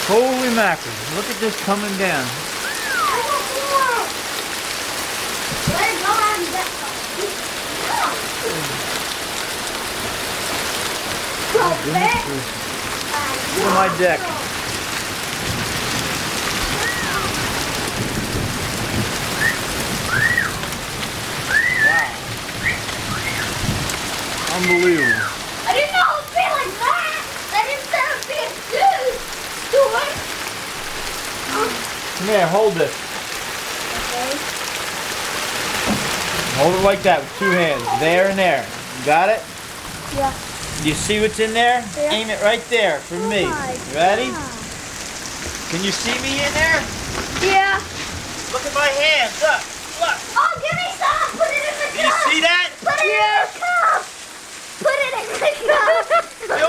Holy mackerel. Look at this coming down. Look at my deck. Wow. Unbelievable. I didn't know it would be like that. I didn't think it would be as good. Stuart. Come here, hold this. Okay. Hold it like that with two hands. There and there. You got it? Yeah. You see what's in there? Yeah. Aim it right there for me. my Ready? God. Can you see me in there? Yeah. Look at my hands. Look. Look. Oh, give me some. Put it in the Do you cup. see that? Put it in the cup. Put it in the cup.